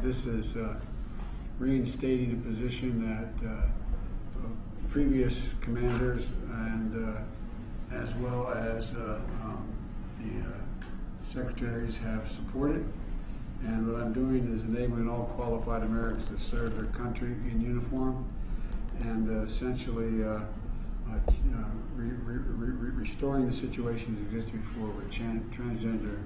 This is reinstating a position that previous commanders and as well as the secretaries have supported. And what I'm doing is enabling all qualified Americans to serve their country in uniform and essentially restoring the situation that existed before where transgender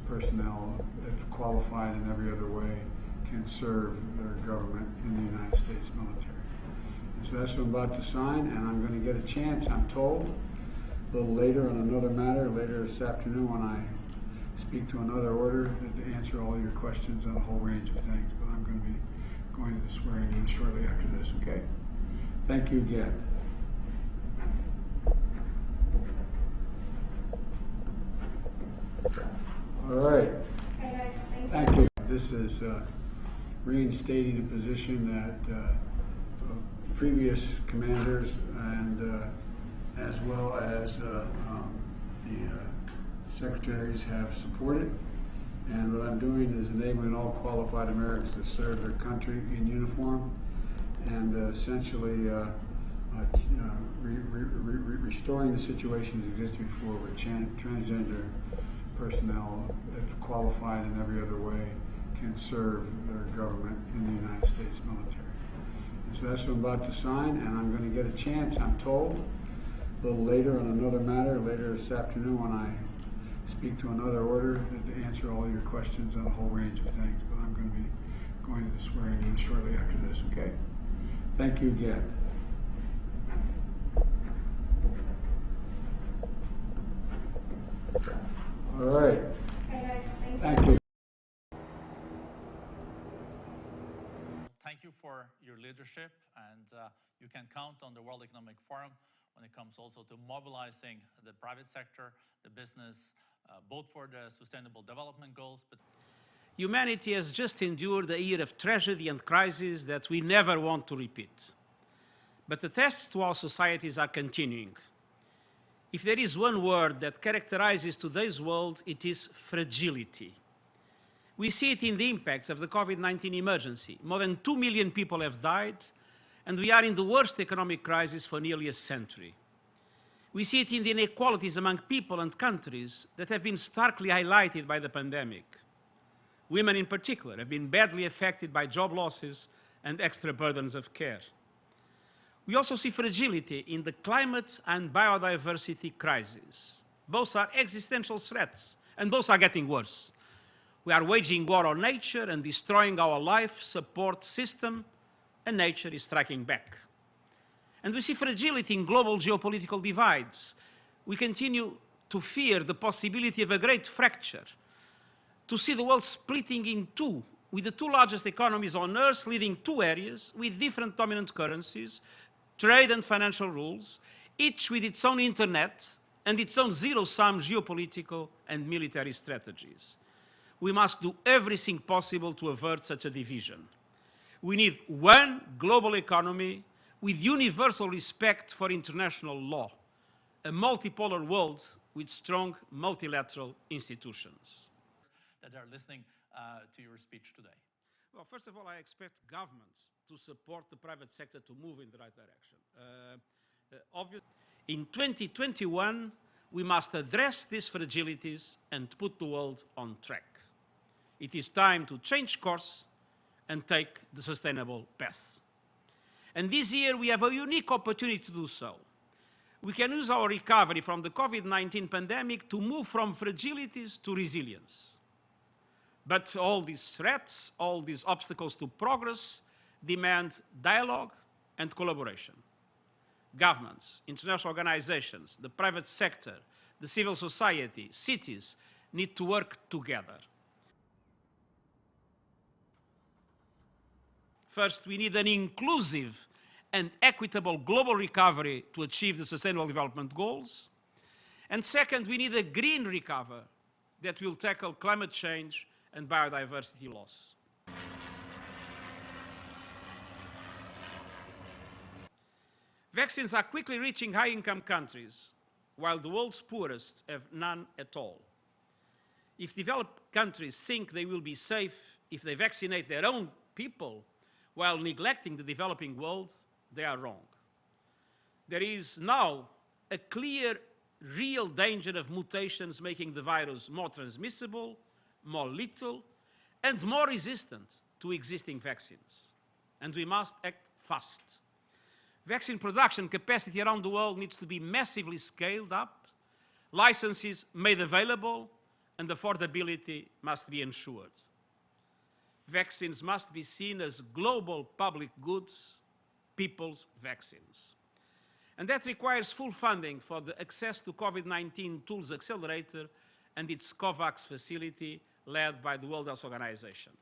personnel, if qualified in every other way, can serve their government in the United States military. So that's what I'm about to sign, and I'm going to get a chance, I'm told, a little later on another matter, later this afternoon when I speak to another order, to answer all your questions on a whole range of things. But I'm going to be going to the swearing in shortly after this, okay? Thank you again. All right. Thank you. This is reinstating a position that previous commanders and as well as the secretaries have supported. And what I'm doing is enabling all qualified Americans to serve their country in uniform and essentially restoring the situation that existed before where transgender personnel, if qualified in every other way, can serve their government in the United States military. So that's what I'm about to sign, and I'm going to get a chance, I'm told, a little later on another matter, later this afternoon when I speak to another order, to answer all your questions on a whole range of things. But I'm going to be going to the swearing in shortly after this, okay? Thank you again. All right. Thank you. Thank you for your leadership, and you can count on the World Economic Forum when it comes also to mobilizing the private sector, the business, both for the Sustainable Development Goals. But humanity has just endured a year of tragedy and crisis that we never want to repeat. But the tests to our societies are continuing. If there is one word that characterizes today's world, it is fragility. We see it in the impacts of the COVID-19 emergency. More than 2 million people have died, and we are in the worst economic crisis for nearly a century. We see it in the inequalities among people and countries that have been starkly highlighted by the pandemic. Women in particular have been badly affected by job losses and extra burdens of care. We also see fragility in the climate and biodiversity crisis. Both are existential threats, and both are getting worse. We are waging war on nature and destroying our life support system, and nature is striking back. And we see fragility in global geopolitical divides. We continue to fear the possibility of a great fracture, to see the world splitting in two, with the two largest economies on Earth leading two areas with different dominant currencies, trade and financial rules, each with its own internet and its own zero-sum geopolitical and military strategies. We must do everything possible to avert such a division. We need one global economy with universal respect for international law, a multipolar world with strong multilateral institutions. that are listening to your speech today. Well, first of all, I expect governments to support the private sector to move in the right direction. In 2021, we must address these fragilities and put the world on track. It is time to change course and take the sustainable path. And this year, we have a unique opportunity to do so. We can use our recovery from the COVID-19 pandemic to move from fragilities to resilience. But all these threats, all these obstacles to progress demand dialogue and collaboration. Governments, international organizations, the private sector, the civil society, cities need to work together. First, we need an inclusive and equitable global recovery to achieve the Sustainable Development Goals. And second, we need a green recovery that will tackle climate change and biodiversity loss. Vaccines are quickly reaching high-income countries, while the world's poorest have none at all. If developed countries think they will be safe if they vaccinate their own people while neglecting the developing world, they are wrong. There is now a clear, real danger of mutations making the virus more transmissible, more lethal, and more resistant to existing vaccines. And we must act fast. Vaccine production capacity around the world needs to be massively scaled up, licenses made available, and affordability must be ensured. Vaccines must be seen as global public goods, people's vaccines. And that requires full funding for the Access to COVID-19 Tools Accelerator and its COVAX facility led by the World Health Organization.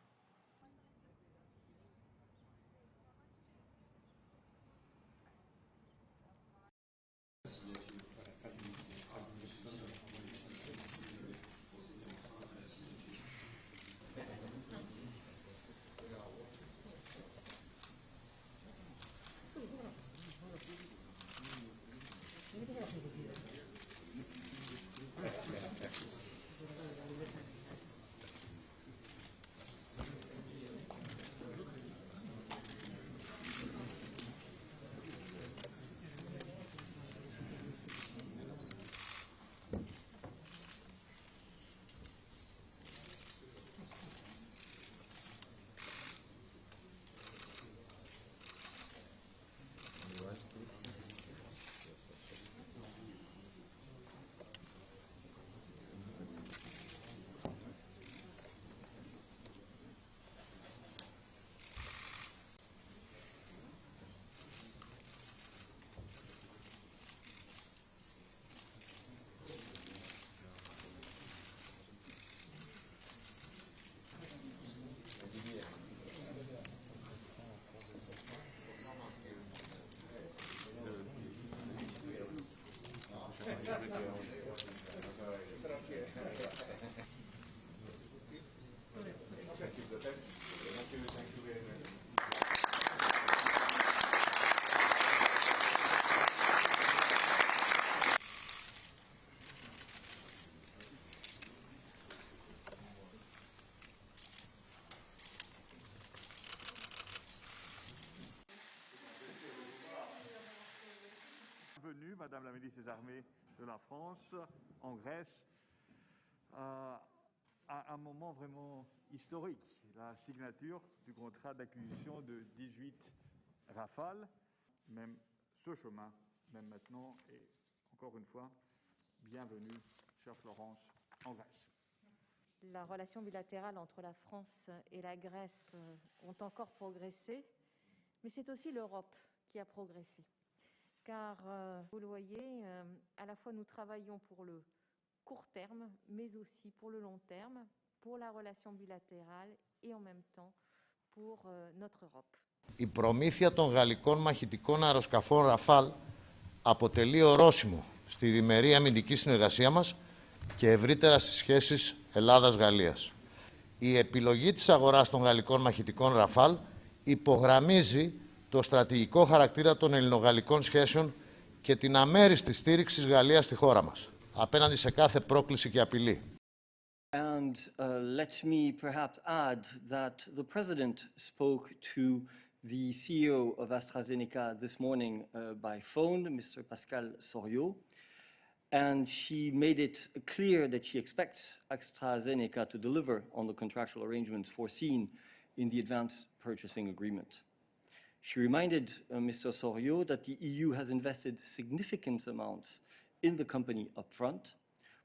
Bienvenue, Madame la Ministre des Armées de la France, en Grèce, à un moment vraiment historique, la signature du contrat d'acquisition de 18 Rafales. Même ce chemin, même maintenant, et encore une fois, bienvenue, chère Florence, en Grèce. La relation bilatérale entre la France et la Grèce ont encore progressé, mais c'est aussi l'Europe qui a progressé. Car, vous le voyez, à la fois nous travaillons pour le court terme, mais aussi pour le long terme, pour la relation bilatérale et en même temps pour notre Europe. Η προμήθεια των γαλλικών μαχητικών αεροσκαφών Ραφάλ αποτελεί ορόσημο στη διμερή αμυντική συνεργασία μας και ευρύτερα στις σχέσεις Ελλάδας-Γαλλίας. Η επιλογή της αγοράς των γαλλικών μαχητικών Ραφάλ υπογραμμίζει το στρατηγικό χαρακτήρα των ελληνογαλλικών σχέσεων και την αμέριστη στήριξη της Γαλλίας στη χώρα μας, απέναντι σε κάθε πρόκληση και απειλή. And let me perhaps add that the President spoke to the CEO of AstraZeneca this morning by phone, Mr. Pascal Soriot, and she made it clear that she expects AstraZeneca to deliver on the contractual arrangements foreseen in the advance purchasing agreement. She reminded Mr. Soriot that the EU has invested significant amounts in the company upfront,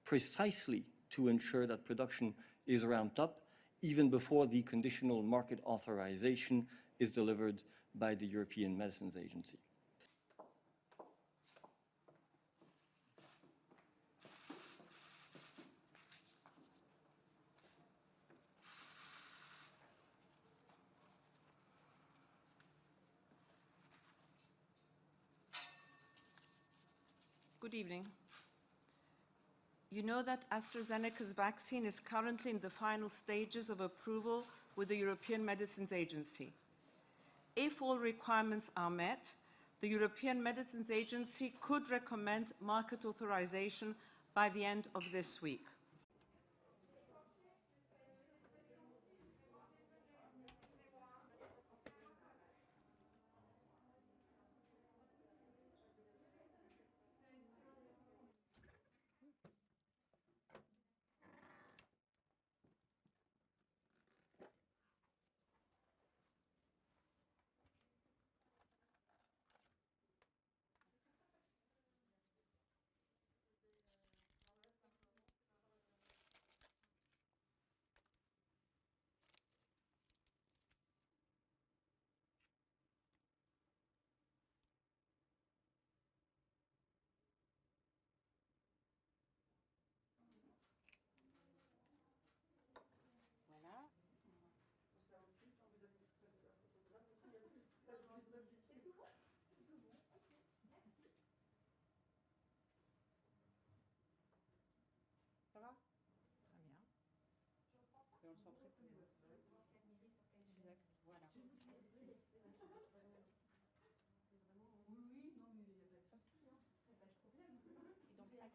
precisely to ensure that production is ramped up even before the conditional market authorization is delivered by the European Medicines Agency. Good evening. You know that AstraZeneca's vaccine is currently in the final stages of approval with the European Medicines Agency. If all requirements are met, the European Medicines Agency could recommend market authorization by the end of this week.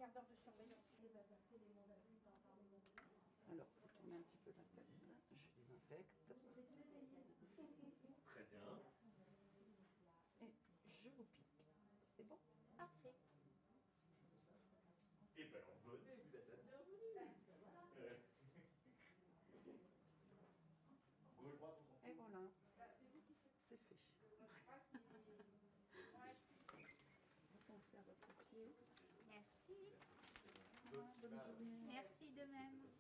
quart d'heure de surveillance. Alors, vous tournez un petit peu la tête, là, je désinfecte. Très bien. Et je vous pique. C'est bon? Parfait. Eh ben, venez, vous êtes la bienvenue. Gauche, droite, on s'en fout. Et voilà. C'est fait. Vous pensez à votre pied. Merci. Bonne journée. Merci de même.